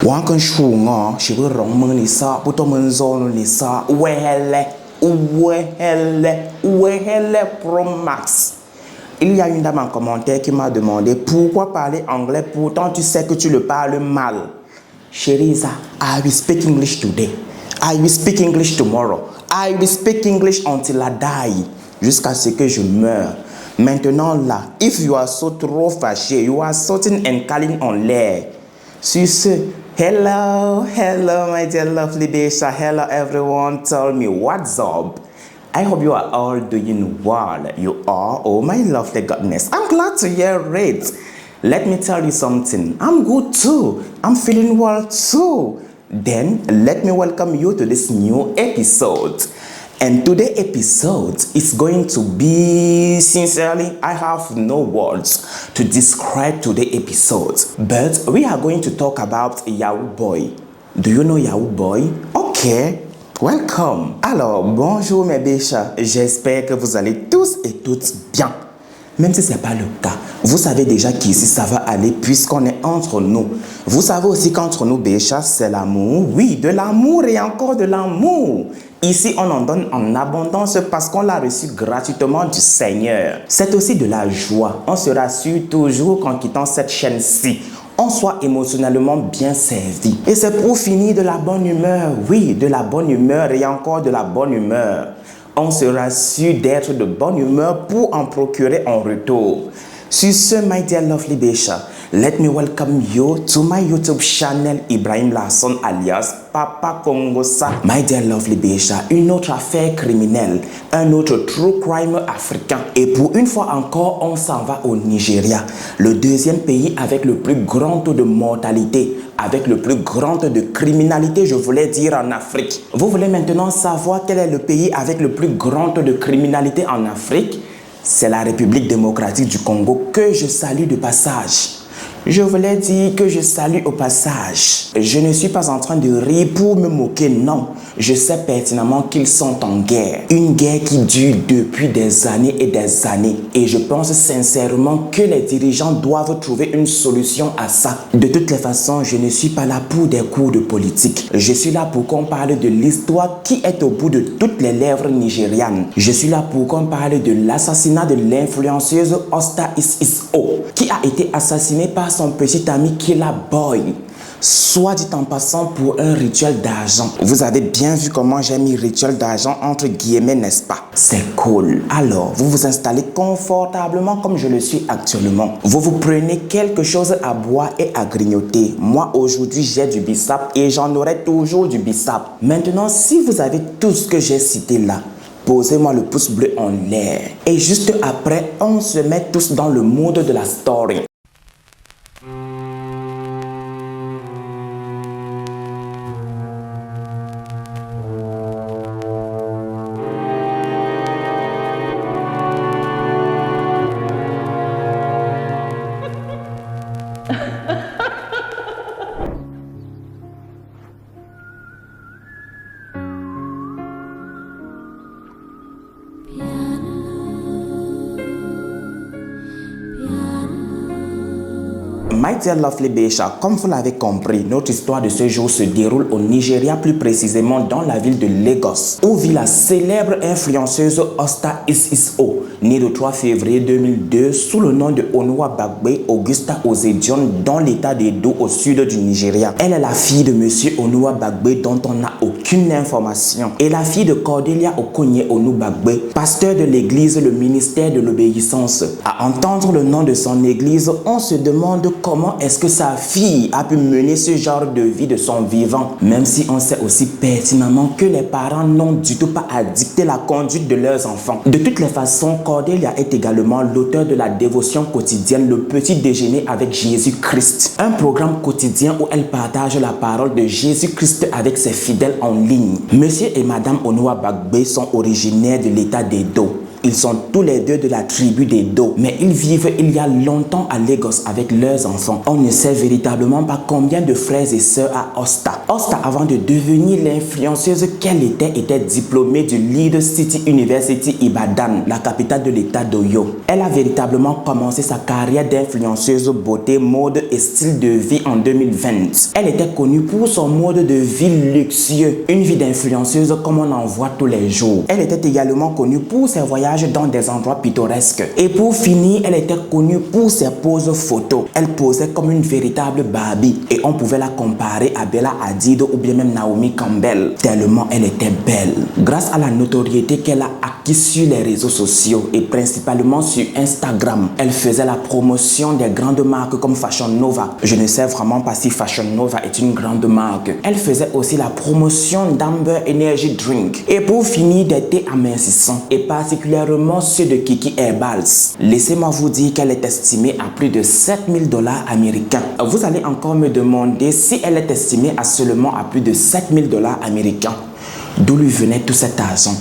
Wankan shunga, shibu rong nisa, puto menzono nisa, wehele Pro Max. Il y a une dame en commentaire qui m'a demandé pourquoi parler anglais pourtant tu sais que tu le parles mal. Chérie, I will speak English today. I will speak English tomorrow. I will speak English until I die. Jusqu'à ce que je meure. Maintenant là, if you are so trop fâché, you are shouting and calling en l'air. Sur ce, hello my dear lovely Besha. Hello everyone, tell me what's up. I hope you are all doing well. You are, oh my lovely goodness. I'm glad to hear it. Let me tell you something. I'm good too. I'm feeling well too. Then let me welcome you to this new episode. And today's episode is going to be, sincerely, I have no words to describe today's episode. But we are going to talk about Yahoo Boy. Do you know Yahoo Boy? Okay. Welcome. Alors, bonjour mes biches. J'espère que vous allez tous et toutes bien. Même si ce n'est pas le cas, vous savez déjà qu'ici ça va aller puisqu'on est entre nous. Vous savez aussi qu'entre nous, biches, c'est l'amour. Oui, de l'amour et encore de l'amour. Ici, on en donne en abondance parce qu'on l'a reçu gratuitement du Seigneur. C'est aussi de la joie. On se rassure toujours qu'en quittant cette chaîne-ci, on soit émotionnellement bien servi. Et c'est pour finir de la bonne humeur. Oui, de la bonne humeur et encore de la bonne humeur. On se rassure d'être de bonne humeur pour en procurer en retour. Sur ce, my dear lovely Besha, let me welcome you to my YouTube channel Ibrahim Lasson alias Papa Kongosa. My dear lovely Besha, une autre affaire criminelle, un autre true crime africain. Et pour une fois encore, on s'en va au Nigeria, le deuxième pays avec le plus grand taux de mortalité, avec le plus grand taux de criminalité, je voulais dire en Afrique. Vous voulez maintenant savoir quel est le pays avec le plus grand taux de criminalité en Afrique? C'est la République démocratique du Congo que je salue de passage. Je voulais dire que je salue au passage. Je ne suis pas en train de rire pour me moquer, non. Je sais pertinemment qu'ils sont en guerre. Une guerre qui dure depuis des années et des années. Et je pense sincèrement que les dirigeants doivent trouver une solution à ça. De toutes les façons, je ne suis pas là pour des cours de politique. Je suis là pour qu'on parle de l'histoire qui est au bout de toutes les lèvres nigérianes. Je suis là pour qu'on parle de l'assassinat de l'influenceuse Osta Is-Is-O, qui a été assassinée par son petit ami Killa Boy, soit dit en passant pour un rituel d'argent. Vous avez bien vu comment j'ai mis rituel d'argent entre guillemets, n'est-ce pas? C'est cool. Alors, vous vous installez confortablement comme je le suis actuellement. Vous vous prenez quelque chose à boire et à grignoter. Moi, aujourd'hui, j'ai du bissap et j'en aurai toujours du bissap. Maintenant, si vous avez tout ce que j'ai cité là, posez-moi le pouce bleu en l'air. Et juste après, on se met tous dans le mood de la story. My dear lovely Besha, comme vous l'avez compris, notre histoire de ce jour se déroule au Nigeria, plus précisément dans la ville de Lagos, où vit la célèbre influenceuse Osta Is-Is-O, née le 3 février 2002 sous le nom de Oluwabagbe Augusta Ozedion dans l'état d'Edo au sud du Nigeria. Elle est la fille de monsieur Oluwabagbe dont on n'a aucune information et la fille de Cordelia Okonye Onubagbe, pasteur de l'église le ministère de l'obéissance. À entendre le nom de son église, on se demande comment est-ce que sa fille a pu mener ce genre de vie de son vivant, même si on sait aussi pertinemment que les parents n'ont du tout pas à dicter la conduite de leurs enfants. De toutes les façons, Cordelia est également l'auteur de la dévotion quotidienne Le Petit Déjeuner avec Jésus-Christ, un programme quotidien où elle partage la parole de Jésus-Christ avec ses fidèles en ligne. Monsieur et madame Onubagbe sont originaires de l'état d'Edo. Ils sont tous les deux de la tribu des Do, mais ils vivent il y a longtemps à Lagos avec leurs enfants. On ne sait véritablement pas combien de frères et sœurs a Osta. Osta, avant de devenir l'influenceuse qu'elle était diplômée du Lead City University Ibadan, la capitale de l'état d'Oyo. Elle a véritablement commencé sa carrière d'influenceuse beauté, mode et style de vie en 2020. Elle était connue pour son mode de vie luxueux, une vie d'influenceuse comme on en voit tous les jours. Elle était également connue pour ses voyages dans des endroits pittoresques. Et pour finir, elle était connue pour ses poses photos. Elle posait comme une véritable Barbie et on pouvait la comparer à Bella Hadid ou bien même Naomi Campbell, tellement elle était belle. Grâce à la notoriété qu'elle a acquise sur les réseaux sociaux et principalement sur Instagram, elle faisait la promotion des grandes marques comme Fashion Nova. Je ne sais vraiment pas si Fashion Nova est une grande marque. Elle faisait aussi la promotion d'Amber Energy Drink. Et pour finir, des thés amincissants et particulièrement ceux de Kiki Herbals. Laissez-moi vous dire qu'elle est estimée à plus de 7 000 $ américains. Vous allez encore me demander si elle est estimée à seulement à plus de 7 000 $ américains. D'où lui venait tout cet argent?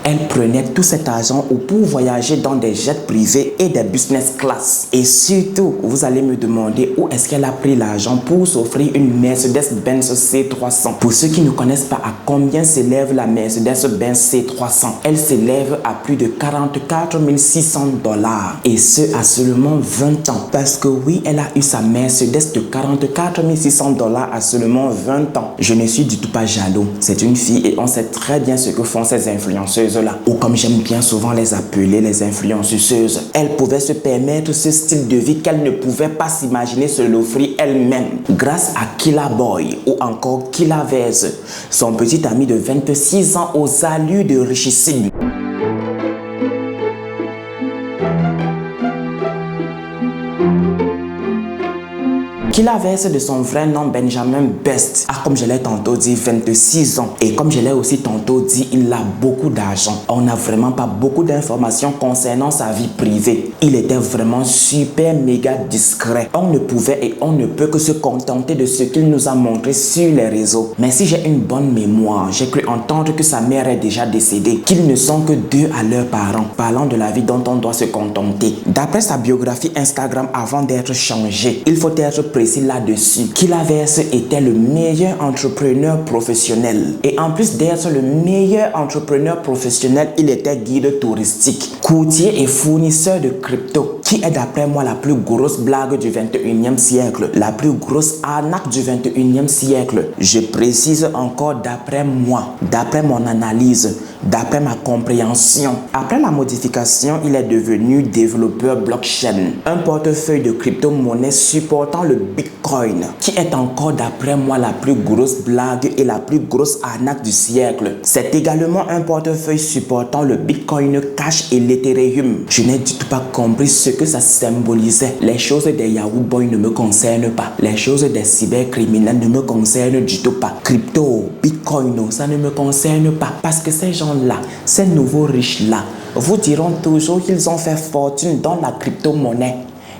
Elle prenait tout cet argent pour voyager dans des jets privés et des business class. Et surtout, vous allez me demander où est-ce qu'elle a pris l'argent pour s'offrir une Mercedes-Benz C300. Pour ceux qui ne connaissent pas à combien s'élève la Mercedes-Benz C300, elle s'élève à plus de 44 600 $. Et ce, à seulement 20 ans. Parce que oui, elle a eu sa Mercedes de 44 600 $ à seulement 20 ans. Je ne suis du tout pas jaloux. C'est une fille et on sait très bien ce que font ces influenceuses là, ou comme j'aime bien souvent les appeler, les influenceuses. Elle pouvait se permettre ce style de vie qu'elle ne pouvait pas s'imaginer se l'offrir elle-même grâce à Killa Boy ou encore Killa Vez, son petit ami de 26 ans aux allures de richissime. Killa Vez, de son vrai nom Benjamin Best, a, comme je l'ai tantôt dit, 26 ans. Et comme je l'ai aussi tantôt dit, il a beaucoup d'argent. On n'a vraiment pas beaucoup d'informations concernant sa vie privée. Il était vraiment super méga discret. On ne pouvait et on ne peut que se contenter de ce qu'il nous a montré sur les réseaux. Mais si j'ai une bonne mémoire, j'ai cru entendre que sa mère est déjà décédée, qu'ils ne sont que deux à leurs parents, parlant de la vie dont on doit se contenter. D'après sa biographie Instagram avant d'être changée, il faut être précis là-dessus. Killa Vez était le meilleur entrepreneur professionnel. Et en plus d'être le meilleur entrepreneur professionnel, il était guide touristique, courtier et fournisseur de crypto, qui est d'après moi la plus grosse blague du 21e siècle, la plus grosse arnaque du 21e siècle. Je précise encore d'après moi, d'après mon analyse, d'après ma compréhension. Après la modification, il est devenu développeur blockchain, un portefeuille de crypto-monnaie supportant le Bitcoin, qui est encore d'après moi la plus grosse blague et la plus grosse arnaque du siècle. C'est également un portefeuille supportant le Bitcoin Cash et l'Ethereum. Je n'ai du tout pas compris ce que ça symbolisait. Les choses des Yahoo Boys ne me concernent pas. Les choses des cybercriminels ne me concernent du tout pas. Crypto, Bitcoin, ça ne me concerne pas. Parce que ces gens-là, ces nouveaux riches-là, vous diront toujours qu'ils ont fait fortune dans la crypto-monnaie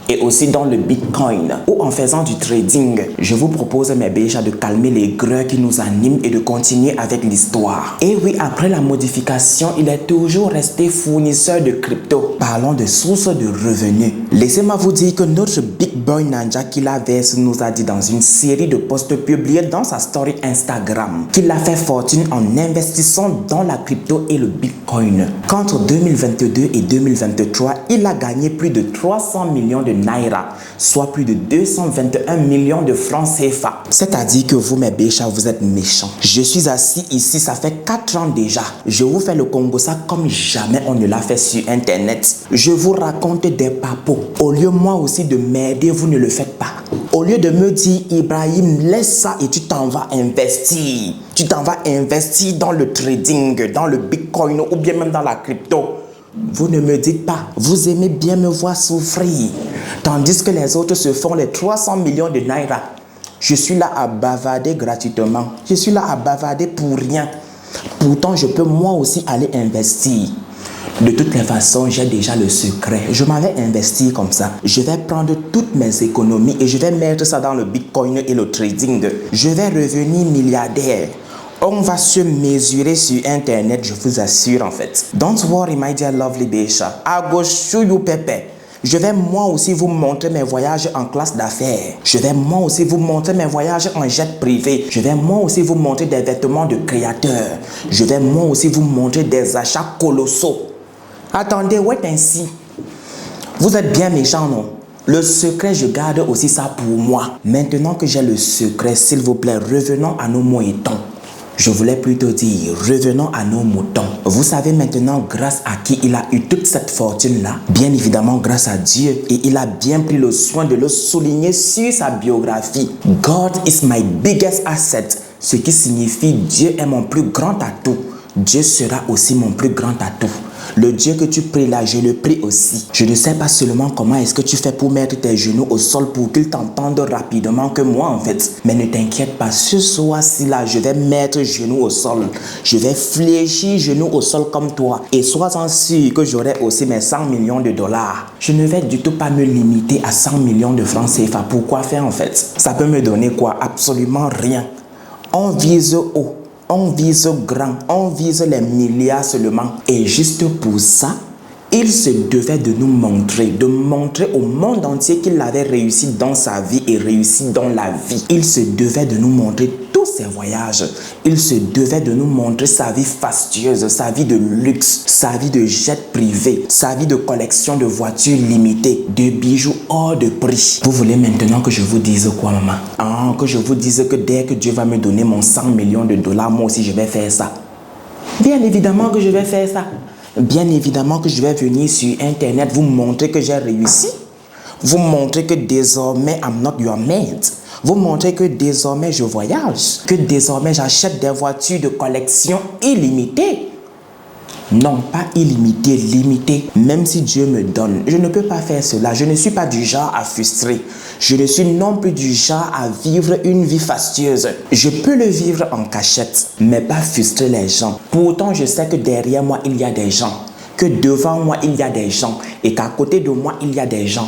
et aussi dans le Bitcoin ou en faisant du trading. Je vous propose, mes béjas, de calmer les greurs qui nous animent et de continuer avec l'histoire. Et oui, après la modification, il est toujours resté fournisseur de crypto. Parlons de sources de revenus. Laissez-moi vous dire que notre Big Boy Ninja Killa Vez nous a dit dans une série de posts publiés dans sa story Instagram qu'il a fait fortune en investissant dans la crypto et le Bitcoin. Qu'entre 2022 et 2023, il a gagné plus de 300 millions de Naira, soit plus de 221 millions de francs CFA. C'est-à-dire que vous, mes béchas, vous êtes méchants. Je suis assis ici, ça fait 4 ans déjà. Je vous fais le Congo ça comme jamais on ne l'a fait sur Internet. Je vous raconte des papos. Au lieu moi aussi de m'aider, vous ne le faites pas. Au lieu de me dire, Ibrahim, laisse ça et tu t'en vas investir. Tu t'en vas investir dans le trading, dans le Bitcoin ou bien même dans la crypto. Vous ne me dites pas, vous aimez bien me voir souffrir, tandis que les autres se font les 300 millions de Naira. Je suis là à bavarder gratuitement. Je suis là à bavarder pour rien. Pourtant, je peux moi aussi aller investir. De toutes les façons, j'ai déjà le secret. Je m'en vais investir comme ça. Je vais prendre toutes mes économies et je vais mettre ça dans le Bitcoin et le trading. Je vais revenir milliardaire. On va se mesurer sur internet, je vous assure en fait. Don't worry my dear lovely Besha. I go show you Pepe. Je vais moi aussi vous montrer mes voyages en classe d'affaires. Je vais moi aussi vous montrer mes voyages en jet privé. Je vais moi aussi vous montrer des vêtements de créateurs. Je vais moi aussi vous montrer des achats colossaux. Attendez, ouais ainsi. Vous êtes bien méchant, non? Le secret, je garde aussi ça pour moi. Maintenant que j'ai le secret, s'il vous plaît, revenons à nos moutons. Je voulais plutôt dire, revenons à nos moutons. Vous savez maintenant grâce à qui il a eu toute cette fortune-là? Bien évidemment grâce à Dieu. Et il a bien pris le soin de le souligner sur sa biographie. God is my biggest asset. Ce qui signifie Dieu est mon plus grand atout. Dieu sera aussi mon plus grand atout. Le Dieu que tu pries là, je le prie aussi. Je ne sais pas seulement comment est-ce que tu fais pour mettre tes genoux au sol pour qu'ils t'entendent rapidement que moi en fait. Mais ne t'inquiète pas, ce soir-ci là, je vais mettre genoux au sol. Je vais fléchir genoux au sol comme toi. Et sois-en sûr que j'aurai aussi mes 100 millions de dollars. Je ne vais du tout pas me limiter à 100 millions de francs CFA. Pourquoi faire en fait? Ça peut me donner quoi? Absolument rien. On vise haut. On vise grand, on vise les milliards seulement. Et juste pour ça, il se devait de nous montrer, de montrer au monde entier qu'il avait réussi dans sa vie et réussi dans la vie. Il se devait de nous montrer tous ses voyages. Il se devait de nous montrer sa vie fastueuse, sa vie de luxe, sa vie de jet privé, sa vie de collection de voitures limitées, de bijoux hors de prix. Vous voulez maintenant que je vous dise quoi, maman? Ah, que je vous dise que dès que Dieu va me donner mon 100 millions de dollars, moi aussi je vais faire ça. Bien évidemment que je vais faire ça. Bien évidemment que je vais venir sur internet vous montrer que j'ai réussi. Vous montrer que désormais I'm not your mate. Vous montrer que désormais je voyage. Que désormais j'achète des voitures de collection illimitées. Non, pas illimité, limité. Même si Dieu me donne, je ne peux pas faire cela. Je ne suis pas du genre à frustrer. Je ne suis non plus du genre à vivre une vie fastueuse. Je peux le vivre en cachette, mais pas frustrer les gens. Pourtant, je sais que derrière moi, il y a des gens. Que devant moi, il y a des gens. Et qu'à côté de moi, il y a des gens.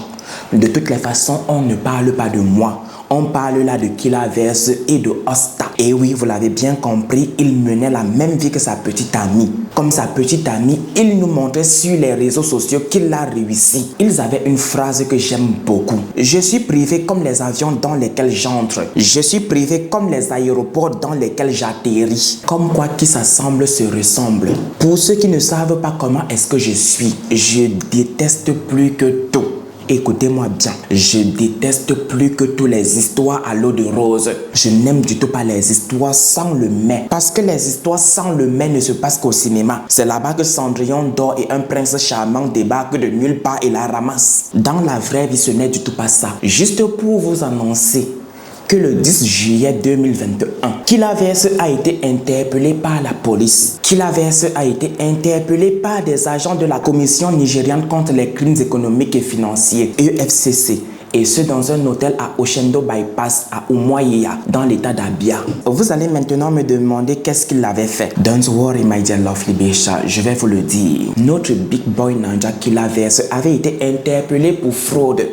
De toutes les façons, on ne parle pas de moi. On parle là de Kilaverse et de Osta. Et oui, vous l'avez bien compris, il menait la même vie que sa petite amie. Comme sa petite amie, il nous montrait sur les réseaux sociaux qu'il a réussi. Ils avaient une phrase que j'aime beaucoup. Je suis privé comme les avions dans lesquels j'entre. Je suis privé comme les aéroports dans lesquels j'atterris. Comme quoi qui s'assemble se ressemble. Pour ceux qui ne savent pas comment est-ce que je suis, je déteste plus que tout. Écoutez-moi bien, je déteste plus que toutes les histoires à l'eau de rose. Je n'aime du tout pas les histoires sans le mais. Parce que les histoires sans le mais ne se passent qu'au cinéma. C'est là-bas que Cendrillon dort et un prince charmant débarque de nulle part et la ramasse. Dans la vraie vie, ce n'est du tout pas ça. Juste pour vous annoncer que le 10 juillet 2021, Kilaverse a été interpellé par la police. Kilaverse a été interpellé par des agents de la Commission nigériane contre les crimes économiques et financiers, EFCC. Et ce dans un hôtel à Oshendo Bypass à Umuahia, dans l'état d'Abia. Vous allez maintenant me demander qu'est-ce qu'il avait fait. Don't worry my dear lovely Besha, je vais vous le dire. Notre big boy Nanja Kilaverse avait été interpellé pour fraude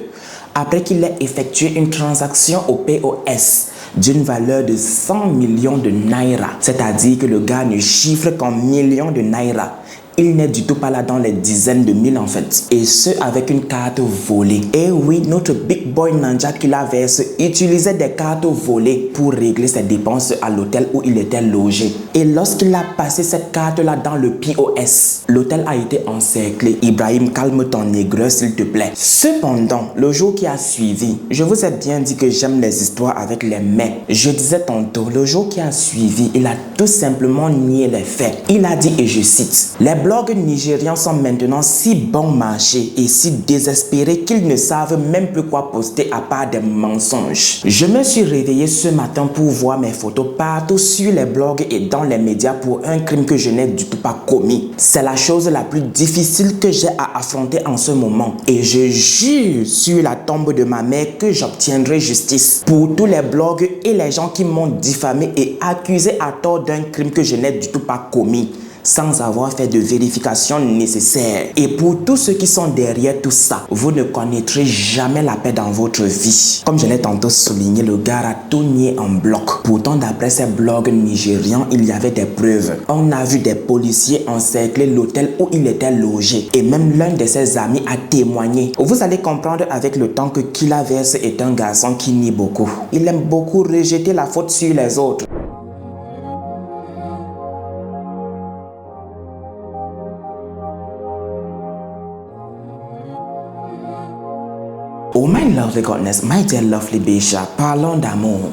après qu'il ait effectué une transaction au POS d'une valeur de 100 millions de naira. C'est-à-dire que le gars ne chiffre qu'en millions de naira. Il n'est du tout pas là dans les dizaines de mille en fait. Et ce avec une carte volée. Et oui, notre big boy Nanja Kilaverse utilisait des cartes volées pour régler ses dépenses à l'hôtel où il était logé. Et lorsqu'il a passé cette carte-là dans le POS, l'hôtel a été encerclé. Ibrahim, calme ton négreux s'il te plaît. Cependant, le jour qui a suivi, je vous ai bien dit que j'aime les histoires avec les mais. Je disais tantôt, le jour qui a suivi, il a tout simplement nié les faits. Il a dit, et je cite, les blogs nigérians sont maintenant si bon marché et si désespérés qu'ils ne savent même plus quoi poster à part des mensonges. Je me suis réveillé ce matin pour voir mes photos partout sur les blogs et dans les médias pour un crime que je n'ai du tout pas commis. C'est la chose la plus difficile que j'ai à affronter en ce moment. Et je jure sur la tombe de ma mère que j'obtiendrai justice pour tous les blogs et les gens qui m'ont diffamé et accusé à tort d'un crime que je n'ai du tout pas commis. sans avoir fait de vérification nécessaire. Et pour tous ceux qui sont derrière tout ça, vous ne connaîtrez jamais la paix dans votre vie. Comme je l'ai tantôt souligné, le gars a tout nié en bloc. Pourtant, d'après ces blogs nigérians, il y avait des preuves. On a vu des policiers encercler l'hôtel où il était logé. Et même l'un de ses amis a témoigné. Vous allez comprendre avec le temps que Kilaverse est un garçon qui nie beaucoup. Il aime beaucoup rejeter la faute sur les autres. Oh my lovely goddess, my dear lovely Bisha, parlons d'amour.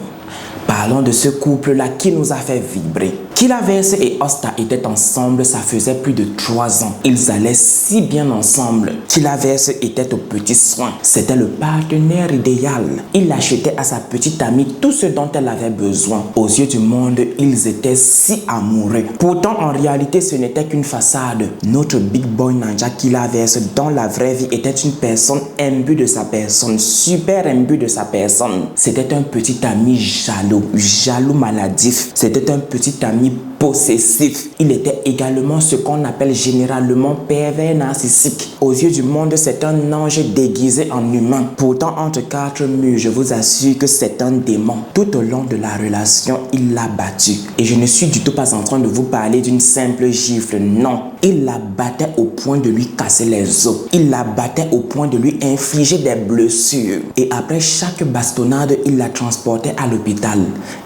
Parlons de ce couple-là qui nous a fait vibrer. Kilaverse et Osta étaient ensemble, ça faisait plus de 3 ans. Ils allaient si bien ensemble. Kilaverse était aux petits soins. C'était le partenaire idéal. Il achetait à sa petite amie tout ce dont elle avait besoin. Aux yeux du monde, ils étaient si amoureux. Pourtant, en réalité, ce n'était qu'une façade. Notre big boy ninja Kilaverse, dans la vraie vie, était une personne imbue de sa personne, super imbue de sa personne. C'était un petit ami jaloux maladif. C'était un petit ami possessif. Il était également ce qu'on appelle généralement pervers narcissique. Aux yeux du monde, c'est un ange déguisé en humain. Pourtant, entre 4 murs, je vous assure que c'est un démon. Tout au long de la relation, il l'a battu. Et je ne suis du tout pas en train de vous parler d'une simple gifle, non. Il la battait au point de lui casser les os. Il la battait au point de lui infliger des blessures. Et après chaque bastonnade, il la transportait à l'hôpital.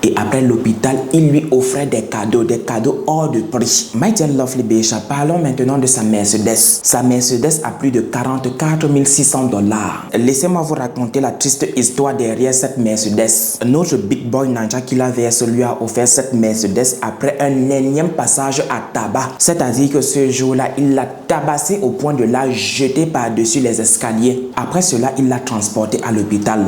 Et après l'hôpital, il lui offrait des cadeaux hors de prix. My dear lovely Bisha, parlons maintenant de sa Mercedes. Sa Mercedes a plus de 44 600 $. Laissez-moi vous raconter la triste histoire derrière cette Mercedes. Notre big boy ninja Kilaverse lui a offert cette Mercedes après un énième passage à tabac. C'est-à-dire que ce jour-là, il l'a tabassé au point de la jeter par-dessus les escaliers. Après cela, il l'a transportée à l'hôpital.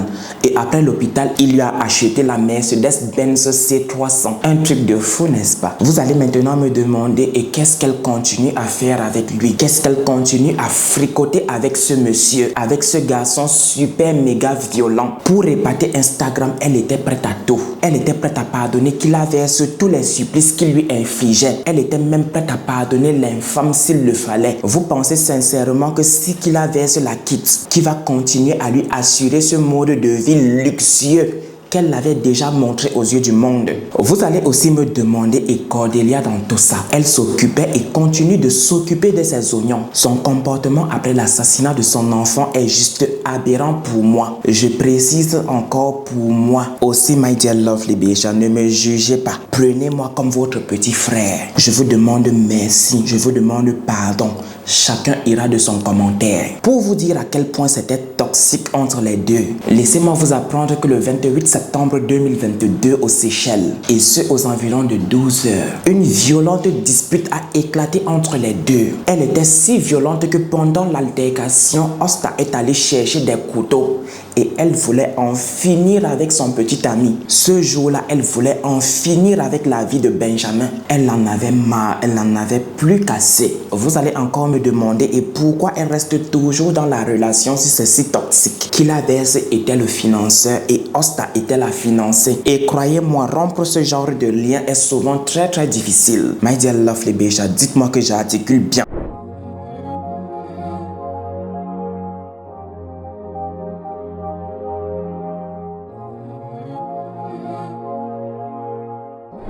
Et après l'hôpital, il lui a acheté la Mercedes-Benz C300. Un truc de fou, n'est-ce pas? Vous allez maintenant me demander, et qu'est-ce qu'elle continue à faire avec lui? Qu'est-ce qu'elle continue à fricoter avec ce monsieur, avec ce garçon super méga violent? Pour épater Instagram, elle était prête à tout. Elle était prête à pardonner Kilaverse tous les supplices qu'il lui infligeait. Elle était même prête à pardonner l'infâme s'il le fallait. Vous pensez sincèrement que si Kilaverse la quitte, qui va continuer à lui assurer ce mode de vie luxueux qu'elle l'avait déjà montré aux yeux du monde? Vous allez aussi me demander, et Cordelia dans tout ça? Elle s'occupait et continue de s'occuper de ses oignons. Son comportement après l'assassinat de son enfant est juste aberrant pour moi. Je précise encore pour moi. Aussi, my dear lovely Bisha, ne me jugez pas. Prenez-moi comme votre petit frère. Je vous demande merci. Je vous demande pardon. Chacun ira de son commentaire. Pour vous dire à quel point c'était toxique entre les deux, laissez-moi vous apprendre que le 28 septembre 2022 aux Seychelles, et ce aux environs de 12 heures, une violente dispute a éclaté entre les deux. Elle était si violente que pendant l'altercation, Osta est allé chercher des couteaux et elle voulait en finir avec son petit ami. Ce jour-là, elle voulait en finir avec la vie de Benjamin. Elle en avait marre, elle n'en avait plus qu'assez. Vous allez encore me demander, et pourquoi elle reste toujours dans la relation si c'est si toxique? Kilaverse était le financeur et Osta était la financée. Et croyez-moi, rompre ce genre de lien est souvent très difficile. My dear lovely Bisha, dites-moi que j'articule bien.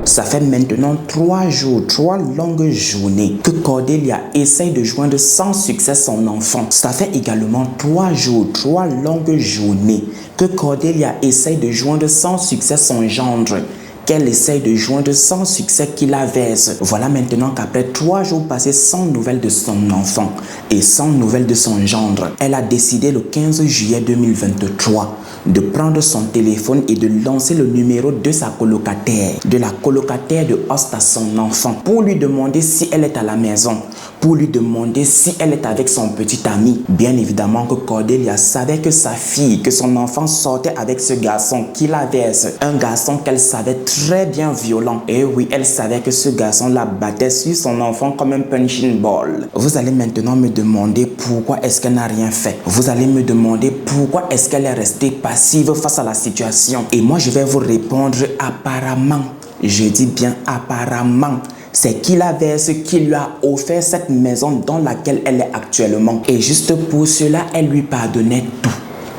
Ça fait maintenant 3 jours, 3 longues journées que Cordelia essaye de joindre sans succès son enfant. Ça fait également 3 jours, 3 longues journées que Cordelia essaye de joindre sans succès son gendre, qu'elle essaye de joindre sans succès Kilaverse. Voilà maintenant qu'après 3 jours passés sans nouvelles de son enfant et sans nouvelles de son gendre, elle a décidé le 15 juillet 2023 de prendre son téléphone et de lancer le numéro de sa colocataire, de la colocataire de Osta, son enfant, pour lui demander si elle est à la maison, pour lui demander si elle est avec son petit ami. Bien évidemment que Cordelia savait que sa fille, que son enfant sortait avec ce garçon Kilaverse, un garçon qu'elle savait très bien violent. Et oui, elle savait que ce garçon la battait sur son enfant comme un punching ball. Vous allez maintenant me demander pourquoi est-ce qu'elle n'a rien fait. Vous allez me demander pourquoi est-ce qu'elle est restée passive face à la situation. Et moi, je vais vous répondre apparemment. Je dis bien apparemment. C'est Kilaverse qui lui a offert cette maison dans laquelle elle est actuellement. Et juste pour cela, elle lui pardonnait tout.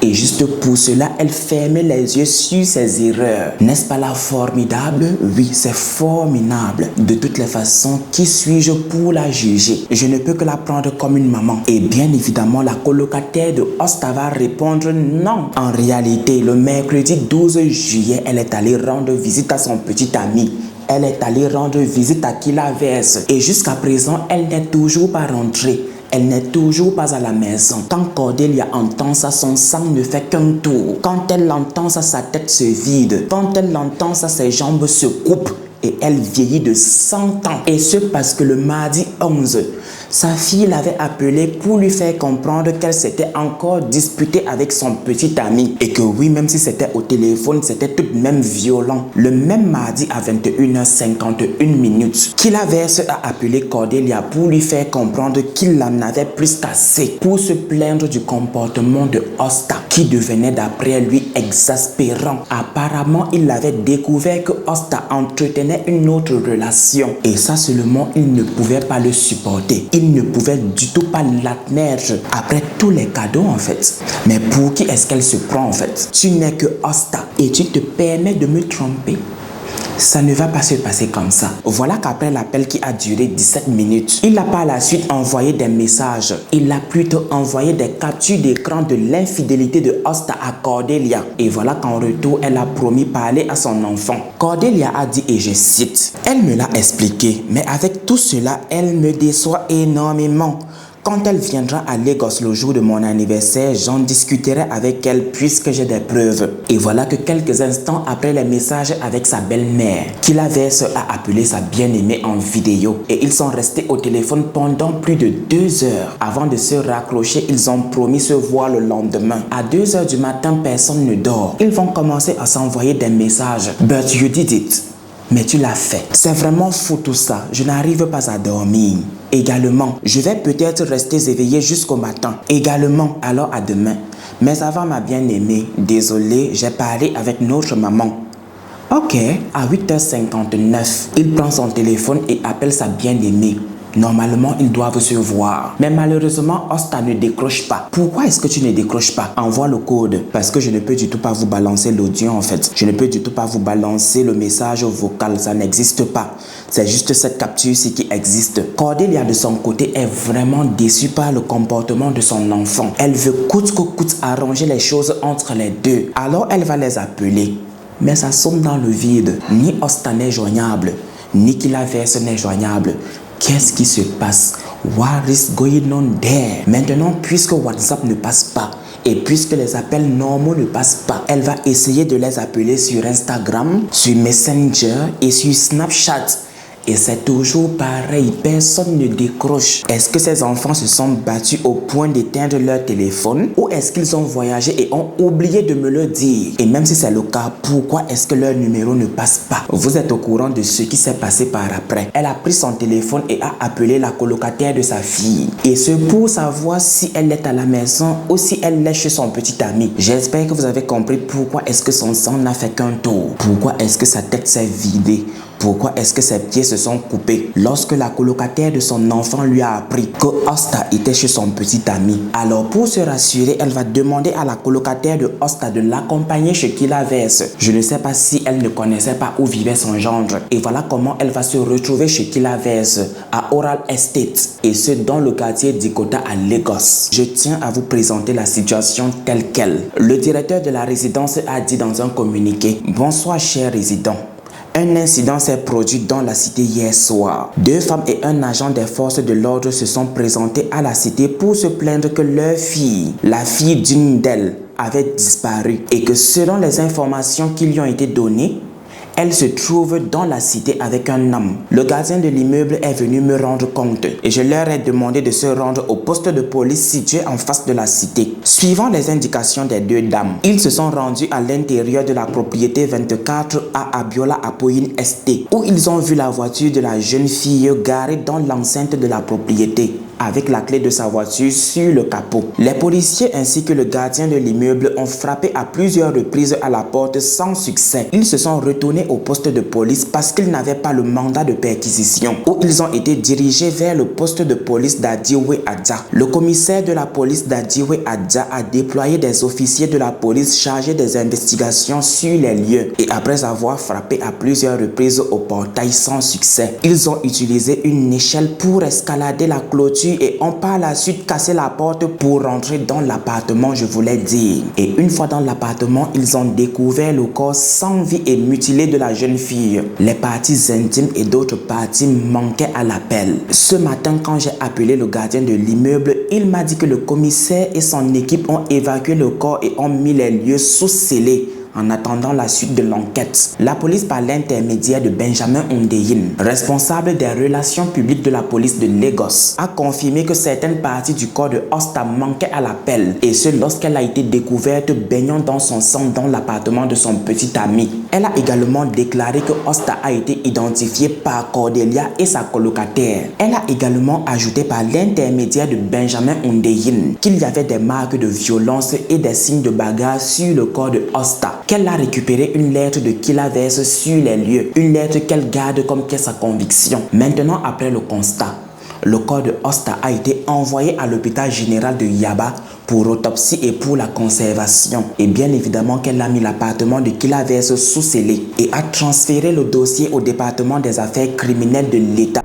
Et juste pour cela, elle fermait les yeux sur ses erreurs. N'est-ce pas là formidable? Oui, c'est formidable. De toutes les façons, qui suis-je pour la juger? Je ne peux que la prendre comme une maman. Et bien évidemment, la colocataire de Hosta va répondre non. En réalité, le mercredi 12 juillet, elle est allée rendre visite à son petit ami. Elle est allée rendre visite à Kilaverse. Et jusqu'à présent, elle n'est toujours pas rentrée. Elle n'est toujours pas à la maison. Quand Cordelia entend ça, son sang ne fait qu'un tour. Quand elle l'entend ça, sa tête se vide. Quand elle l'entend ça, ses jambes se coupent. Et elle vieillit de 100 ans. Et ce parce que le mardi 11, sa fille l'avait appelée pour lui faire comprendre qu'elle s'était encore disputée avec son petit ami. Et que oui, même si c'était au téléphone, c'était tout de même violent. Le même mardi à 21h51, Kilaverse a appelé Cordelia pour lui faire comprendre qu'il en avait plus qu'assez. Pour se plaindre du comportement de Hosta, qui devenait d'après lui exaspérant. Apparemment, il avait découvert que Hosta entretenait une autre relation. Et ça seulement, il ne pouvait pas le supporter. Il ne pouvait du tout pas l'admettre après tous les cadeaux en fait. Mais pour qui est-ce qu'elle se prend en fait? Tu n'es que Hosta et tu te permets de me tromper. Ça ne va pas se passer comme ça. Voilà qu'après l'appel qui a duré 17 minutes, il n'a par la suite envoyé des messages. Il a plutôt envoyé des captures d'écran de l'infidélité de Hosta à Cordelia. Et voilà qu'en retour, elle a promis parler à son enfant. Cordelia a dit, et je cite, « Elle me l'a expliqué, mais avec tout cela, elle me déçoit énormément. Quand elle viendra à Lagos le jour de mon anniversaire, j'en discuterai avec elle puisque j'ai des preuves. » Et voilà que quelques instants après les messages avec sa belle-mère, Kilaverse a appelé sa bien-aimée en vidéo. Et ils sont restés au téléphone pendant plus de 2 heures. Avant de se raccrocher, ils ont promis se voir le lendemain. À 2 heures du matin, personne ne dort. Ils vont commencer à s'envoyer des messages. « But you did it. » Mais tu l'as fait. C'est vraiment fou tout ça. Je n'arrive pas à dormir. Également, je vais peut-être rester éveillé jusqu'au matin. Également, alors à demain. Mais avant ma bien-aimée, désolé, j'ai parlé avec notre maman. Ok, à 8h59, il prend son téléphone et appelle sa bien-aimée. Normalement, ils doivent se voir. Mais malheureusement, Hosta ne décroche pas. Pourquoi est-ce que tu ne décroches pas? Envoie le code. Parce que je ne peux du tout pas vous balancer l'audio en fait. Je ne peux du tout pas vous balancer le message vocal. Ça n'existe pas. C'est juste cette capture-ci qui existe. Cordelia de son côté est vraiment déçue par le comportement de son enfant. Elle veut coûte que coûte arranger les choses entre les deux. Alors elle va les appeler. Mais ça sonne dans le vide. Ni Hosta n'est joignable, ni Kilaverse n'est joignable. Qu'est-ce qui se passe? What is going on there? Maintenant, puisque WhatsApp ne passe pas et puisque les appels normaux ne passent pas, elle va essayer de les appeler sur Instagram, sur Messenger et sur Snapchat. Et c'est toujours pareil, personne ne décroche. Est-ce que ces enfants se sont battus au point d'éteindre leur téléphone ou est-ce qu'ils ont voyagé et ont oublié de me le dire? Et même si c'est le cas, pourquoi est-ce que leur numéro ne passe pas? Vous êtes au courant de ce qui s'est passé par après. Elle a pris son téléphone et a appelé la colocataire de sa fille. Et ce pour savoir si elle est à la maison ou si elle est chez son petit ami. J'espère que vous avez compris pourquoi est-ce que son sang n'a fait qu'un tour. Pourquoi est-ce que sa tête s'est vidée. Pourquoi est-ce que ses pieds se sont coupés lorsque la colocataire de son enfant lui a appris que Hosta était chez son petit ami? Alors pour se rassurer, elle va demander à la colocataire de Hosta de l'accompagner chez Kilaverse. Je ne sais pas si elle ne connaissait pas où vivait son gendre. Et voilà comment elle va se retrouver chez Kilaverse à Oral Estate. Et ce dans le quartier d'Ikota à Lagos. Je tiens à vous présenter la situation telle qu'elle. Le directeur de la résidence a dit dans un communiqué: « Bonsoir chers résidents. Un incident s'est produit dans la cité hier soir. 2 femmes et un agent des forces de l'ordre se sont présentés à la cité pour se plaindre que leur fille, la fille d'une d'elles, avait disparu et que selon les informations qui lui ont été données, elle se trouve dans la cité avec un homme. Le gardien de l'immeuble est venu me rendre compte et je leur ai demandé de se rendre au poste de police situé en face de la cité. Suivant les indications des 2 dames, ils se sont rendus à l'intérieur de la propriété 24 à Abiola Apoyin Estate où ils ont vu la voiture de la jeune fille garée dans l'enceinte de la propriété. avec la clé de sa voiture sur le capot. Les policiers ainsi que le gardien de l'immeuble ont frappé à plusieurs reprises à la porte sans succès. Ils se sont retournés au poste de police parce qu'ils n'avaient pas le mandat de perquisition, où ils ont été dirigés vers le poste de police d'Adiwe Adja. Le commissaire de la police d'Adiwe Adja a déployé des officiers de la police chargés des investigations sur les lieux et après avoir frappé à plusieurs reprises au portail sans succès, ils ont utilisé une échelle pour escalader la clôture et ont par la suite cassé la porte pour rentrer dans l'appartement, je voulais dire. Et une fois dans l'appartement, ils ont découvert le corps sans vie et mutilé de la jeune fille. Les parties intimes et d'autres parties manquaient à l'appel. Ce matin, quand j'ai appelé le gardien de l'immeuble, il m'a dit que le commissaire et son équipe ont évacué le corps et ont mis les lieux sous scellé en attendant la suite de l'enquête. La police, par l'intermédiaire de Benjamin Hundeyin, responsable des relations publiques de la police de Lagos, a confirmé que certaines parties du corps de Osta manquaient à l'appel, et ce lorsqu'elle a été découverte baignant dans son sang dans l'appartement de son petit ami. Elle a également déclaré que Osta a été identifié par Cordelia et sa colocataire. Elle a également ajouté par l'intermédiaire de Benjamin Hundeyin qu'il y avait des marques de violence et des signes de bagarre sur le corps de Osta, qu'elle a récupéré une lettre de Kilaverse sur les lieux, une lettre qu'elle garde comme pièce à conviction. Maintenant, après le constat, le corps de Osta a été envoyé à l'hôpital général de Yaba pour autopsie et pour la conservation. Et bien évidemment qu'elle a mis l'appartement de Kilaverse sous scellé et a transféré le dossier au département des affaires criminelles de l'État.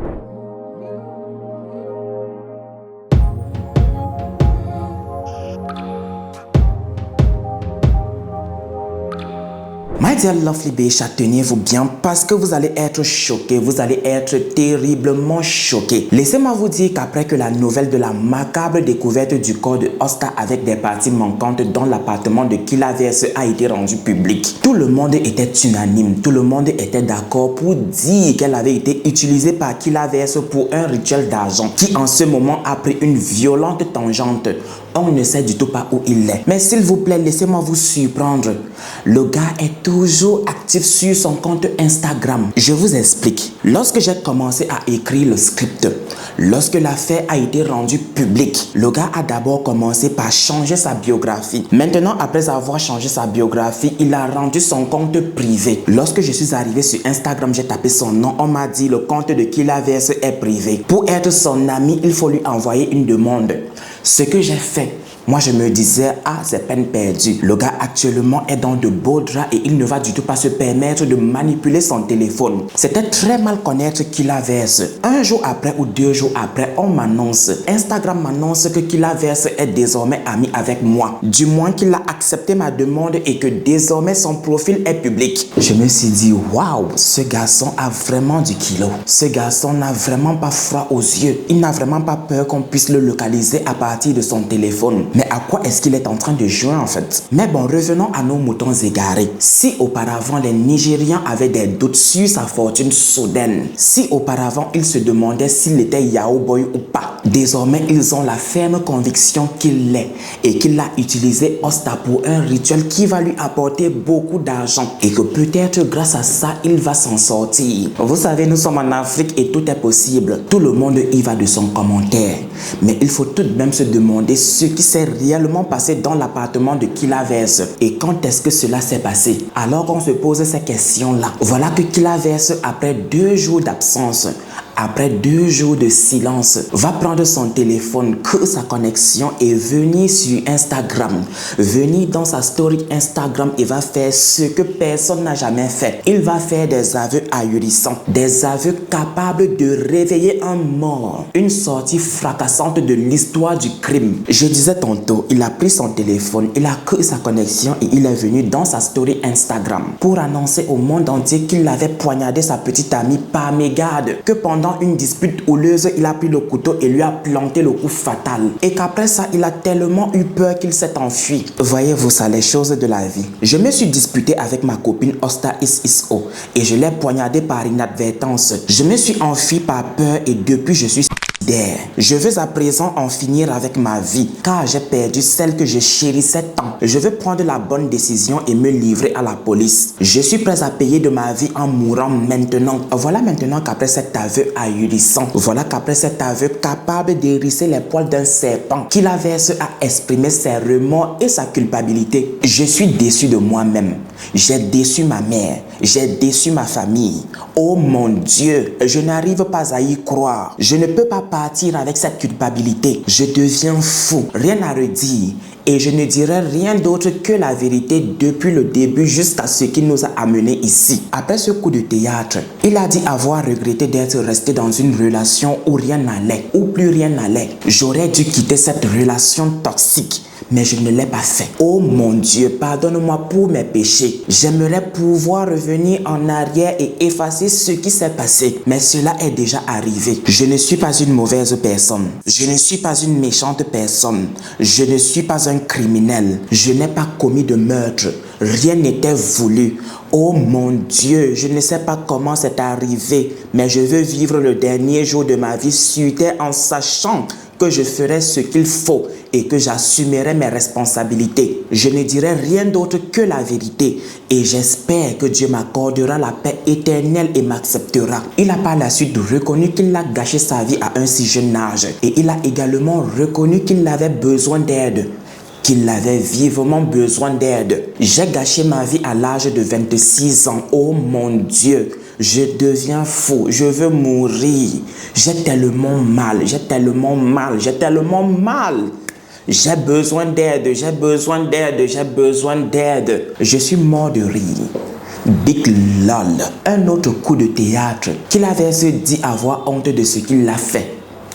My dear lovely Becha, tenez-vous bien parce que vous allez être choqués, vous allez être terriblement choqués. Laissez-moi vous dire qu'après que la nouvelle de la macabre découverte du corps de Osta avec des parties manquantes dans l'appartement de Kilaverse a été rendue publique, tout le monde était unanime, tout le monde était d'accord pour dire qu'elle avait été utilisée par Kilaverse pour un rituel d'argent qui en ce moment a pris une violente tangente. On ne sait du tout pas où il est. Mais s'il vous plaît, laissez-moi vous surprendre. Le gars est toujours actif sur son compte Instagram. Je vous explique. Lorsque j'ai commencé à écrire le script, lorsque l'affaire a été rendue publique, le gars a d'abord commencé par changer sa biographie. Maintenant, après avoir changé sa biographie, il a rendu son compte privé. Lorsque je suis arrivé sur Instagram, j'ai tapé son nom. On m'a dit le compte de Kilaverse est privé. Pour être son ami, il faut lui envoyer une demande. Ce que j'ai fait, moi je me disais, ah c'est peine perdue. Le gars actuellement est dans de beaux draps et il ne va du tout pas se permettre de manipuler son téléphone. C'était très mal connaître Kilaverse. Un jour après ou 2 jours après, on m'annonce, Instagram m'annonce que Kilaverse est désormais ami avec moi. Du moins qu'il a accepté ma demande et que désormais son profil est public. Je me suis dit, waouh, ce garçon a vraiment du kilo. Ce garçon n'a vraiment pas froid aux yeux. Il n'a vraiment pas peur qu'on puisse le localiser à partir de son téléphone. Mais à quoi est-ce qu'il est en train de jouer en fait? Mais bon, revenons à nos moutons égarés. Si auparavant les Nigérians avaient des doutes sur sa fortune soudaine, si auparavant ils se demandaient s'il était Yahoo Boy ou pas, désormais ils ont la ferme conviction qu'il l'est et qu'il a utilisé Osta pour un rituel qui va lui apporter beaucoup d'argent et que peut-être grâce à ça il va s'en sortir. Vous savez, nous sommes en Afrique et tout est possible. Tout le monde y va de son commentaire. Mais il faut tout de même se demander ce qui s'est réellement passé dans l'appartement de Kilaverse et quand est-ce que cela s'est passé. Alors qu'on se pose ces questions-là, voilà que Kilaverse, après 2 jours d'absence, après 2 jours de silence, va prendre son téléphone, que sa connexion est venue sur Instagram, venir dans sa story Instagram et va faire ce que personne n'a jamais fait. Il va faire des aveux ahurissants, des aveux capables de réveiller un mort, une sortie fracassante de l'histoire du crime. Je disais tantôt, il a pris son téléphone, il a que sa connexion et il est venu dans sa story Instagram pour annoncer au monde entier qu'il avait poignardé sa petite amie par mégarde, que pendant une dispute houleuse, il a pris le couteau et lui a planté le coup fatal. Et qu'après ça, il a tellement eu peur qu'il s'est enfui. Voyez-vous ça, les choses de la vie. Je me suis disputé avec ma copine Osta Is-Is-O et je l'ai poignardé par inadvertance. Je me suis enfui par peur et depuis je suis Je veux à présent en finir avec ma vie, car j'ai perdu celle que je chérissais tant. Je veux prendre la bonne décision et me livrer à la police. Je suis prêt à payer de ma vie en mourant maintenant. Voilà maintenant qu'après cet aveu ahurissant, voilà qu'après cet aveu capable d'hérisser les poils d'un serpent, qu'il a versé à exprimer ses remords et sa culpabilité, je suis déçu de moi-même. J'ai déçu ma mère, j'ai déçu ma famille. Oh mon Dieu, je n'arrive pas à y croire. Je ne peux pas partir avec cette culpabilité. Je deviens fou, rien à redire. Et je ne dirai rien d'autre que la vérité depuis le début jusqu'à ce qui nous a amenés ici. Après ce coup de théâtre, il a dit avoir regretté d'être resté dans une relation où rien n'allait, où plus rien n'allait. J'aurais dû quitter cette relation toxique, mais je ne l'ai pas fait. Oh mon Dieu, pardonne-moi pour mes péchés. J'aimerais pouvoir revenir en arrière et effacer ce qui s'est passé, mais cela est déjà arrivé. Je ne suis pas une mauvaise personne. Je ne suis pas une méchante personne. Je ne suis pas un criminel. Je n'ai pas commis de meurtre. Rien n'était voulu. Oh mon Dieu, je ne sais pas comment c'est arrivé, mais je veux vivre le dernier jour de ma vie sur terre en sachant que je ferai ce qu'il faut et que j'assumerai mes responsabilités. Je ne dirai rien d'autre que la vérité et j'espère que Dieu m'accordera la paix éternelle et m'acceptera. Il a par la suite reconnu qu'il a gâché sa vie à un si jeune âge et il a également reconnu qu'il avait besoin d'aide. Qu'il avait vivement besoin d'aide. J'ai gâché ma vie à l'âge de 26 ans. Oh mon Dieu, je deviens fou, je veux mourir. J'ai tellement mal, j'ai tellement mal, j'ai tellement mal. J'ai besoin d'aide, j'ai besoin d'aide, j'ai besoin d'aide. Je suis mort de rire. Big lol. Un autre coup de théâtre qu'il avait se dit avoir honte de ce qu'il a fait.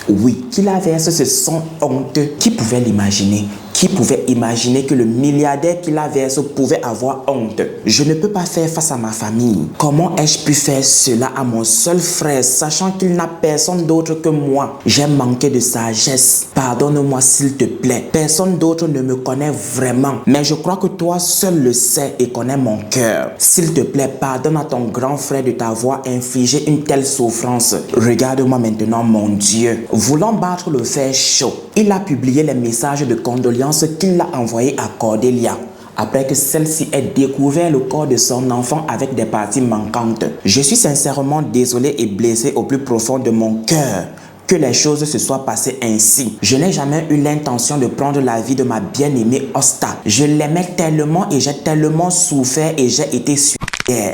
Oui, qu'il avait ce son honteux. Qui pouvait l'imaginer? Qui pouvait imaginer que le milliardaire qu'il avait pouvait avoir honte? Je ne peux pas faire face à ma famille. Comment ai-je pu faire cela à mon seul frère, sachant qu'il n'a personne d'autre que moi? J'ai manqué de sagesse. Pardonne-moi s'il te plaît. Personne d'autre ne me connaît vraiment. Mais je crois que toi seul le sais et connais mon cœur. S'il te plaît, pardonne à ton grand frère de t'avoir infligé une telle souffrance. Regarde-moi maintenant, mon Dieu. Voulant battre le fer chaud, il a publié les messages de condoléances qu'il a envoyés à Cordelia après que celle-ci ait découvert le corps de son enfant avec des parties manquantes. Je suis sincèrement désolé et blessé au plus profond de mon cœur que les choses se soient passées ainsi. Je n'ai jamais eu l'intention de prendre la vie de ma bien-aimée Osta. Je l'aimais tellement et j'ai tellement souffert et j'ai été suivi.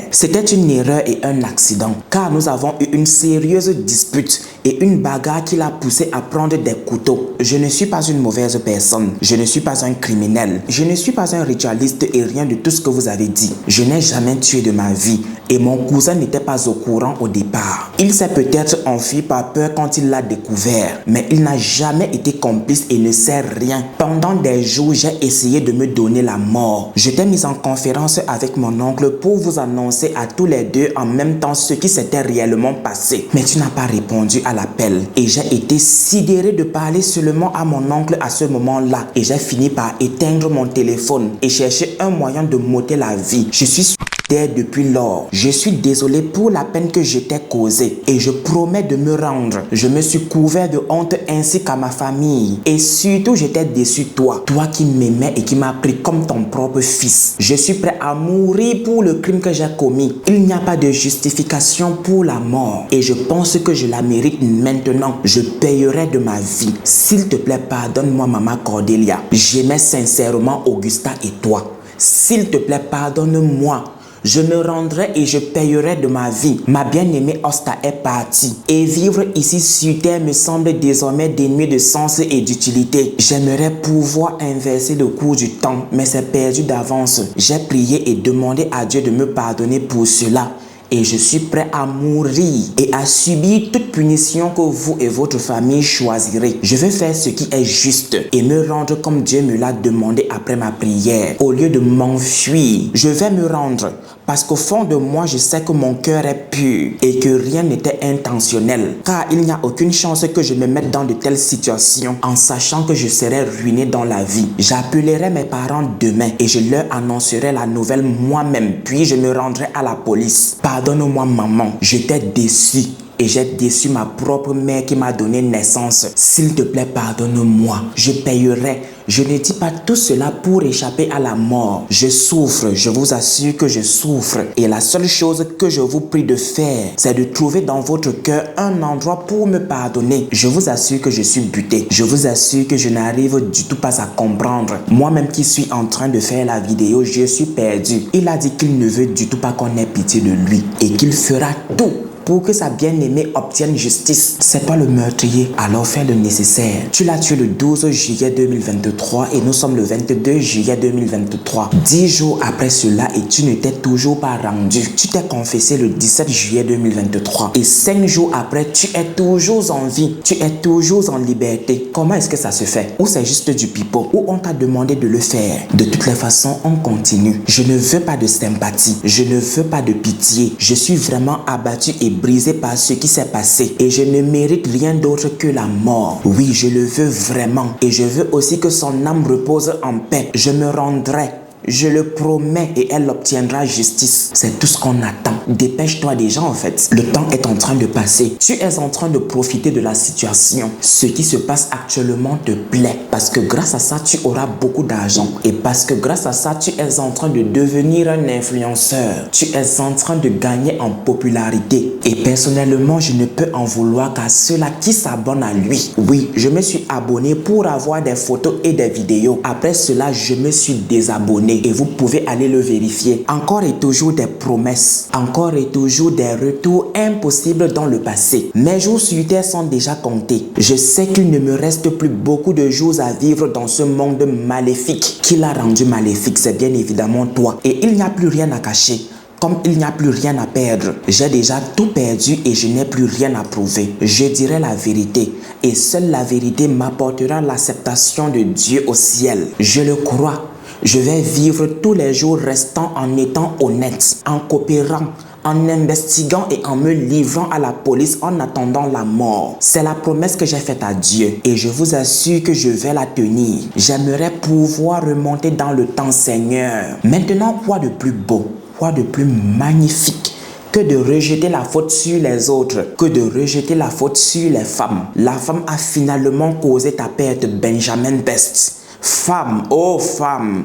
C'était une erreur et un accident, car nous avons eu une sérieuse dispute et une bagarre qui l'a poussé à prendre des couteaux. Je ne suis pas une mauvaise personne, je ne suis pas un criminel, je ne suis pas un ritualiste et rien de tout ce que vous avez dit. Je n'ai jamais tué de ma vie et mon cousin n'était pas au courant au départ. Il s'est peut-être enfui par peur quand il l'a découvert, mais il n'a jamais été complice et ne sait rien. Pendant des jours, j'ai essayé de me donner la mort. Je t'ai mis en conférence avec mon oncle pour vous annoncer à tous les deux en même temps ce qui s'était réellement passé. Mais tu n'as pas répondu à l'appel et j'ai été sidéré de parler seulement à mon oncle à ce moment-là et j'ai fini par éteindre mon téléphone et chercher un moyen de m'ôter la vie. Je suis depuis lors. Je suis désolé pour la peine que je t'ai causée et je promets de me rendre. Je me suis couvert de honte ainsi qu'à ma famille et surtout j'étais déçu toi qui m'aimais et qui m'as pris comme ton propre fils. Je suis prêt à mourir pour le crime que j'ai commis. Il n'y a pas de justification pour la mort et je pense que je la mérite maintenant. Je payerai de ma vie. S'il te plaît, pardonne-moi maman Cordelia. J'aimais sincèrement Augusta et toi. S'il te plaît, pardonne-moi. Je me rendrai et je payerai de ma vie. Ma bien-aimée Osta est partie. Et vivre ici sur terre me semble désormais dénué de sens et d'utilité. J'aimerais pouvoir inverser le cours du temps, mais c'est perdu d'avance. J'ai prié et demandé à Dieu de me pardonner pour cela. Et je suis prêt à mourir et à subir toute punition que vous et votre famille choisirez. Je vais faire ce qui est juste et me rendre comme Dieu me l'a demandé après ma prière. Au lieu de m'enfuir, je vais me rendre parce qu'au fond de moi, je sais que mon cœur est pur et que rien n'était intentionnel. Car il n'y a aucune chance que je me mette dans de telles situations en sachant que je serai ruiné dans la vie. J'appellerai mes parents demain et je leur annoncerai la nouvelle moi-même. Puis je me rendrai à la police. Pardonne-moi maman, je t'ai déçu. et j'ai déçu ma propre mère qui m'a donné naissance. S'il te plaît, pardonne-moi. Je payerai. Je ne dis pas tout cela pour échapper à la mort. Je souffre, je vous assure que je souffre. Et la seule chose que je vous prie de faire, c'est de trouver dans votre cœur un endroit pour me pardonner. Je vous assure que je suis buté. Je vous assure que je n'arrive du tout pas à comprendre. Moi-même qui suis en train de faire la vidéo, je suis perdu. Il a dit qu'il ne veut du tout pas qu'on ait pitié de lui et qu'il fera tout pour que sa bien-aimée obtienne justice. C'est toi le meurtrier, alors fais le nécessaire. Tu l'as tué le 12 juillet 2023 et nous sommes le 22 juillet 2023. 10 jours après cela et tu ne t'es toujours pas rendu. Tu t'es confessé le 17 juillet 2023 et 5 jours après, tu es toujours en vie. Tu es toujours en liberté. Comment est-ce que ça se fait? Ou c'est juste du pipeau? Ou on t'a demandé de le faire? De toutes les façons, on continue. Je ne veux pas de sympathie. Je ne veux pas de pitié. Je suis vraiment abattu et brisé par ce qui s'est passé et je ne mérite rien d'autre que la mort. Oui, je le veux vraiment et je veux aussi que son âme repose en paix. Je me rendrai. Je le promets et elle obtiendra justice. C'est tout ce qu'on attend. Dépêche-toi déjà en fait. Le temps est en train de passer. Tu es en train de profiter de la situation. Ce qui se passe actuellement te plaît parce que grâce à ça, tu auras beaucoup d'argent. Et parce que grâce à ça, tu es en train de devenir un influenceur. Tu es en train de gagner en popularité. Et personnellement, je ne peux en vouloir qu'à ceux-là qui s'abonnent à lui. Oui, je me suis abonné pour avoir des photos et des vidéos. Après cela, je me suis désabonné. Et vous pouvez aller le vérifier. Encore et toujours des promesses. Encore et toujours des retours impossibles dans le passé. Mes jours sur terre sont déjà comptés. Je sais qu'il ne me reste plus beaucoup de jours à vivre dans ce monde maléfique. Qui l'a rendu maléfique, c'est bien évidemment toi. Et il n'y a plus rien à cacher. Comme il n'y a plus rien à perdre, j'ai déjà tout perdu et je n'ai plus rien à prouver. Je dirai la vérité et seule la vérité m'apportera l'acceptation de Dieu au ciel. Je le crois. Je vais vivre tous les jours restants en étant honnête, en coopérant, en investiguant et en me livrant à la police en attendant la mort. C'est la promesse que j'ai faite à Dieu et je vous assure que je vais la tenir. J'aimerais pouvoir remonter dans le temps, Seigneur. Maintenant, quoi de plus beau, quoi de plus magnifique que de rejeter la faute sur les autres, que de rejeter la faute sur les femmes. La femme a finalement causé ta perte, Benjamin Best. Femme, oh femme,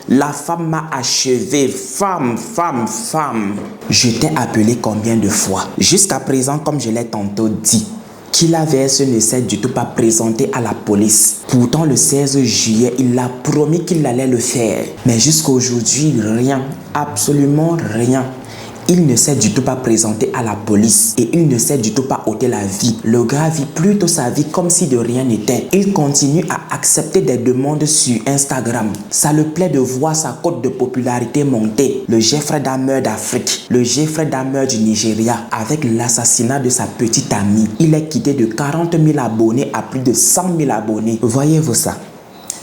la femme m'a achevé. Femme, femme, femme. Je t'ai appelé combien de fois? Jusqu'à présent, comme je l'ai tantôt dit, Kilaverse ne s'est du tout pas présenté à la police. Pourtant, le 16 juillet, il a promis qu'il allait le faire. Mais jusqu'à aujourd'hui, rien, absolument rien. Il ne s'est du tout pas présenté à la police et il ne s'est du tout pas ôté la vie. Le gars vit plutôt sa vie comme si de rien n'était. Il continue à accepter des demandes sur Instagram. Ça le plaît de voir sa cote de popularité monter. Le Jeffrey Dahmer d'Afrique, le Jeffrey Dahmer du Nigeria. Avec l'assassinat de sa petite amie, il est quitté de 40 000 abonnés à plus de 100 000 abonnés. Voyez-vous ça?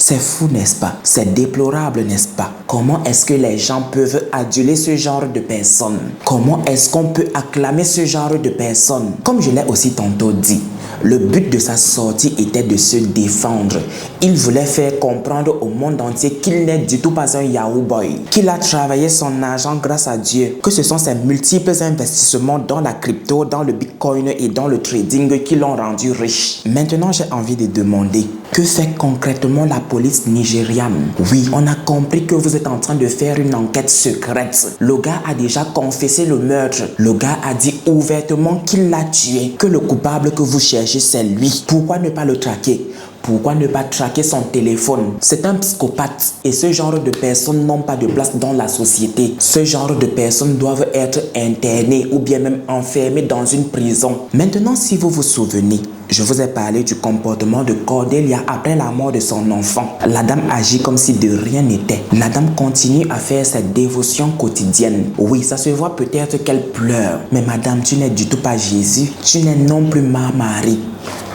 C'est fou, n'est-ce pas? C'est déplorable, n'est-ce pas? Comment est-ce que les gens peuvent aduler ce genre de personnes? Comment est-ce qu'on peut acclamer ce genre de personnes? Comme je l'ai aussi tantôt dit, le but de sa sortie était de se défendre. Il voulait faire comprendre au monde entier qu'il n'est du tout pas un Yahoo Boy, qu'il a travaillé son argent grâce à Dieu, que ce sont ses multiples investissements dans la crypto, dans le Bitcoin et dans le trading qui l'ont rendu riche. Maintenant, j'ai envie de demander, que fait concrètement la police nigériane? Oui, on a compris que vous êtes en train de faire une enquête secrète. Le gars a déjà confessé le meurtre. Le gars a dit ouvertement qu'il l'a tué, que le coupable que vous cherchez, c'est lui. Pourquoi ne pas le traquer? Pourquoi ne pas traquer son téléphone? C'est un psychopathe et ce genre de personnes n'ont pas de place dans la société. Ce genre de personnes doivent être internées ou bien même enfermées dans une prison. Maintenant, si vous vous souvenez, je vous ai parlé du comportement de Cordelia après la mort de son enfant. La dame agit comme si de rien n'était. La dame continue à faire ses dévotions quotidiennes. Oui, ça se voit peut-être qu'elle pleure. Mais madame, tu n'es du tout pas Jésus. Tu n'es non plus ma Marie.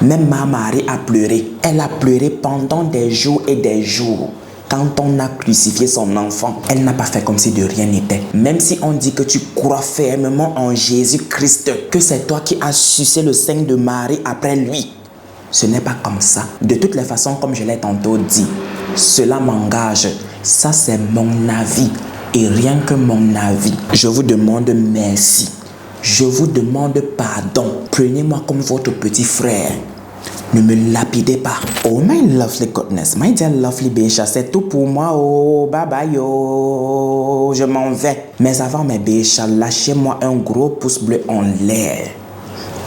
Même ma Marie a pleuré. Elle a pleuré pendant des jours et des jours. Quand on a crucifié son enfant, elle n'a pas fait comme si de rien n'était. Même si on dit que tu crois fermement en Jésus-Christ, que c'est toi qui as sucé le sein de Marie après lui, ce n'est pas comme ça. De toutes les façons, comme je l'ai tantôt dit, cela m'engage. Ça, c'est mon avis. Et rien que mon avis. Je vous demande merci. Je vous demande pardon. Prenez-moi comme votre petit frère. Ne me lapidez pas. Oh my lovely goodness, my dear lovely Bécha, c'est tout pour moi. Oh, bye bye, oh, je m'en vais. Mais avant mes Bécha, lâchez-moi un gros pouce bleu en l'air.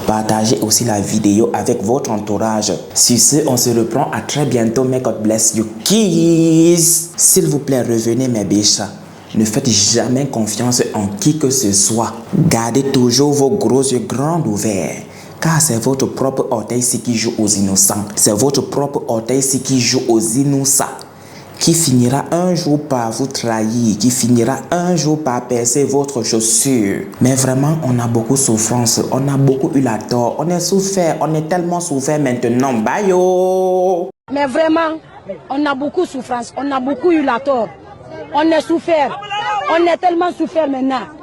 Partagez aussi la vidéo avec votre entourage. Sur ce, on se reprend à très bientôt. May God bless you. Kiss. S'il vous plaît, revenez mes Bécha. Ne faites jamais confiance en qui que ce soit. Gardez toujours vos gros yeux grands ouverts. Car c'est votre propre orteil qui joue aux innocents. C'est votre propre orteil qui joue aux innocents. Qui finira un jour par vous trahir, qui finira un jour par percer votre chaussure. Mais vraiment, on a beaucoup de souffrance, on a beaucoup eu la tort, on est souffert, on est tellement souffert maintenant. Bye yo! Mais vraiment, on a beaucoup de souffrance, on a beaucoup eu la tort, on est souffert, on est tellement souffert maintenant.